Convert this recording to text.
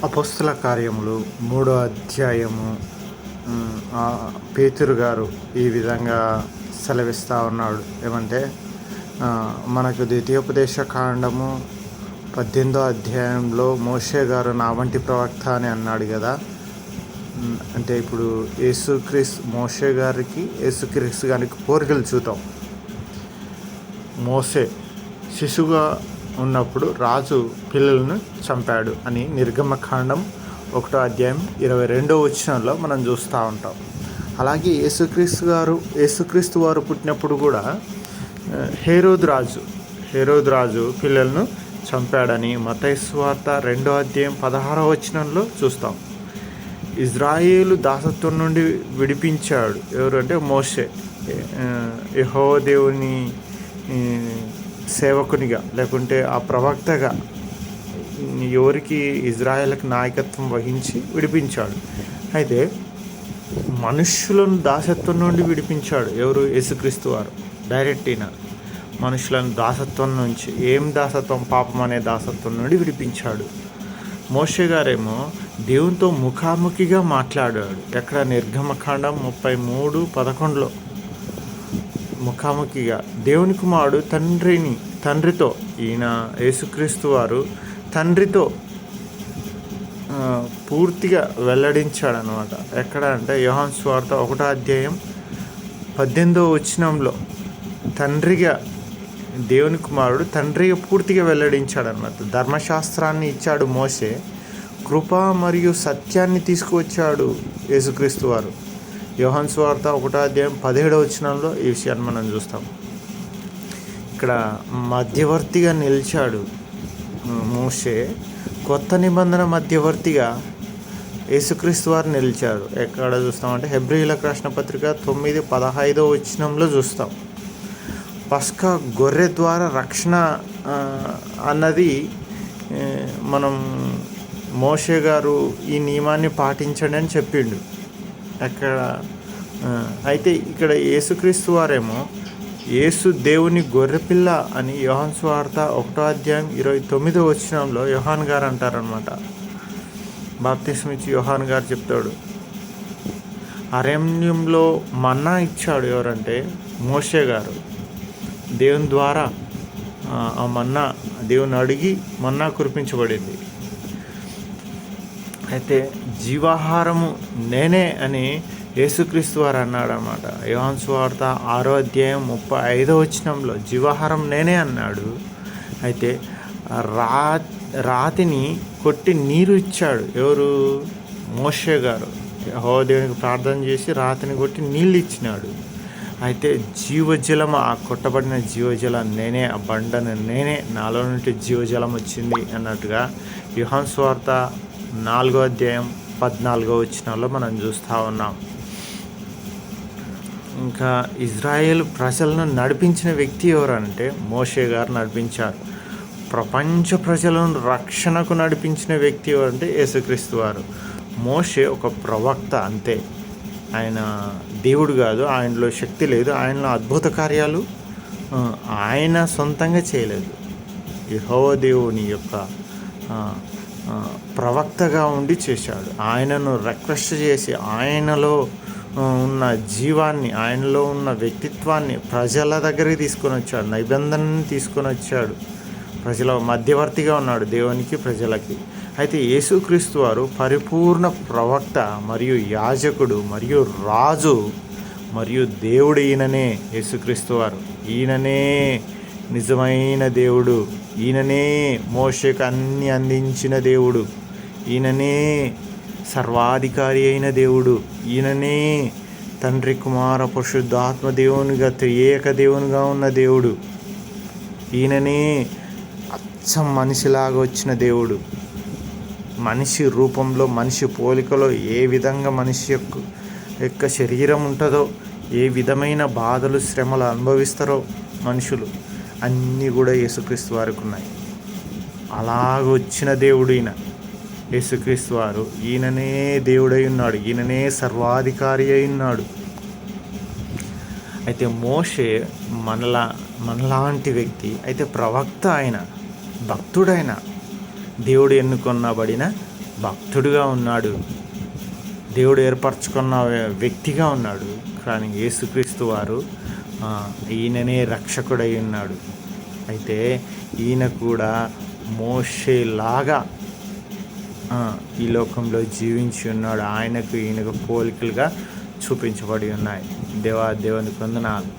అపోస్తల కార్యములు 3వ అధ్యాయము. పేతురు గారు ఈ విధంగా సెలవిస్తూ ఉన్నాడు. ఏమంటే మనకు ద్వితీయోపదేశ కాండము 18వ అధ్యాయంలో మోషే గారు నా వంటి ప్రవక్త అని అన్నాడు కదా. అంటే ఇప్పుడు మోషే గారికి యేసుక్రీస్తు గారికి పోలికలు చూద్దాం. మోషే శిశువుగా ఉన్నప్పుడు రాజు పిల్లలను చంపాడు అని నిర్గమకాండం 1వ అధ్యాయం 22వ వచనంలో మనం చూస్తూ ఉంటాం. అలాగే యేసుక్రీస్తు వారు పుట్టినప్పుడు కూడా హేరోదు రాజు పిల్లలను చంపాడని మత్తయి సువార్త 2వ అధ్యాయం 16వ వచనంలో చూస్తాం. ఇజ్రాయేలు దాసత్వం నుండి విడిపించాడు ఎవరు అంటే మోషే. యెహోవా దేవుని సేవకునిగా లేకుంటే ఆ ప్రవక్తగా ఎవరికి ఇజ్రాయేల్కి నాయకత్వం వహించి విడిపించాడు. అయితే మనుష్యులను దాసత్వం నుండి విడిపించాడు ఎవరు? యేసుక్రీస్తు వారు. డైరెక్ట్ అయిన మనుషులను దాసత్వం నుంచి, ఏం దాసత్వం? పాపం అనే దాసత్వం నుండి విడిపించాడు. మోషే గారేమో దేవునితో ముఖాముఖిగా మాట్లాడాడు. ఎక్కడ? నిర్గమకాండం 33:11లో ముఖాముఖిగా దేవుని కుమారుడు తండ్రితో, ఈయన యేసుక్రీస్తు వారు తండ్రితో పూర్తిగా వెల్లడించాడనమాట. ఎక్కడ అంటే యోహాను సువార్త 1వ అధ్యాయం 18వ వచనంలో తండ్రిగా దేవుని కుమారుడు తండ్రిగా పూర్తిగా వెల్లడించాడనమాట. ధర్మశాస్త్రాన్ని ఇచ్చాడు మోషే, కృప మరియు సత్యాన్ని తీసుకువచ్చాడు యేసుక్రీస్తు వారు. యోహాను సువార్త 1వ అధ్యాయం 17వ వచనంలో ఈ విషయాన్ని మనం చూస్తాం. ఇక్కడ మధ్యవర్తిగా నిలిచాడు మోషే. కొత్త నిబంధన మధ్యవర్తిగా యేసుక్రీస్తు వారు నిలిచారు. ఎక్కడ చూస్తామంటే హెబ్రీయులకు రాసిన పత్రిక 9:15వ వచనంలో చూస్తాం. పస్కా గొర్రె ద్వారా రక్షణ అన్నది మనం మోషే గారు ఈ నియమాన్ని పాటించండి అని చెప్పిండు అక్కడ. అయితే ఇక్కడ యేసుక్రీస్తు వారేమో యేసు దేవుని గొర్రెపిల్ల అని యోహాను సువార్త 1వ అధ్యాయం 29వ వచనంలో యోహాన్ గారు అంటారనమాట. బాప్తిస్మం ఇచ్చి యోహాన్ గారు చెప్తాడు, అరణ్యంలో మన్నా ఇచ్చాడు ఎవరంటే మోషే గారు. దేవుని ద్వారా ఆ మన్నా దేవుని అడిగి మన్నా కురిపించబడింది. అయితే జీవాహారము నేనే అని యేసుక్రీస్తు వారు అన్నాడు అన్నమాట. యోహాను సువార్త 6వ అధ్యాయం 35వ వచనంలో జీవాహారం నేనే అన్నాడు. అయితే రాతిని కొట్టి నీరు ఇచ్చాడు ఎవరు? మోషే గారు. యెహోవా దేవునికి ప్రార్థన చేసి రాతిని కొట్టి నీళ్ళు ఇచ్చినాడు. అయితే జీవజలం, ఆ కొట్టబడిన జీవజలం నేనే, ఆ బండను నేనే, నాలో నుండి జీవజలం వచ్చింది అన్నట్టుగా యోహాను సువార్త 4వ అధ్యాయం 14వ వచనంలో మనం చూస్తూ ఉన్నాం. ఇంకా ఇజ్రాయేల్ ప్రజలను నడిపించిన వ్యక్తి ఎవరంటే మోషే గారు నడిపించారు. ప్రపంచ ప్రజలను రక్షణకు నడిపించిన వ్యక్తి ఎవరంటే యేసుక్రీస్తు వారు. మోషే ఒక ప్రవక్త అంతే. ఆయన దేవుడు కాదు, ఆయనలో శక్తి లేదు, ఆయనలో అద్భుత కార్యాలు ఆయన సొంతంగా చేయలేదు. యెహోవా దేవుని యొక్క ప్రవక్తగా ఉండి చేశాడు. ఆయనను రిక్వెస్ట్ చేసి ఆయనలో ఉన్న జీవాన్ని, ఆయనలో ఉన్న వ్యక్తిత్వాన్ని ప్రజల దగ్గరికి తీసుకొని వచ్చాడు. నిబంధనని తీసుకొని వచ్చాడు. ప్రజల మధ్యవర్తిగా ఉన్నాడు దేవునికి, ప్రజలకి. అయితే యేసుక్రీస్తు వారు పరిపూర్ణ ప్రవక్త మరియు యాజకుడు మరియు రాజు మరియు దేవుడు. ఈయననే యేసుక్రీస్తు వారు. ఈయననే నిజమైన దేవుడు. ఈయననే మోషేకు అన్ని అందించిన దేవుడు. ఈయననే సర్వాధికారి అయిన దేవుడు. ఈయననే తండ్రి, కుమార, పరిశుద్ధాత్మ దేవునిగా త్రియేక దేవునిగా ఉన్న దేవుడు. ఈయననే అచ్చం మనిషిలాగా వచ్చిన దేవుడు. మనిషి రూపంలో, మనిషి పోలికలో ఏ విధంగా మనిషి యొక్క శరీరం ఉంటుందో, ఏ విధమైన బాధలు శ్రమలు అనుభవిస్తారో మనుషులు, అన్నీ కూడా యేసుక్రీస్తు వారికి ఉన్నాయి. అలాగ వచ్చిన దేవుడు ఈయన యేసుక్రీస్తు వారు. ఈయననే దేవుడై ఉన్నాడు. ఈయననే సర్వాధికారి అయి ఉన్నాడు. అయితే మోషే మనలాంటి వ్యక్తి. అయితే ప్రవక్త ఆయన, భక్తుడైన, దేవుడు ఎన్నుకొనబడిన భక్తుడిగా ఉన్నాడు, దేవుడు ఏర్పరచుకున్న వ్యక్తిగా ఉన్నాడు. కానీ యేసుక్రీస్తు వారు ఈయననే రక్షకుడై ఉన్నాడు. అయితే ఈయన కూడా మోషేలాగా ఈ లోకంలో జీవించి ఉన్నాడు. ఈయనకు పోలికలుగా చూపించబడి ఉన్నాయి. దేవునికి వందనాలు.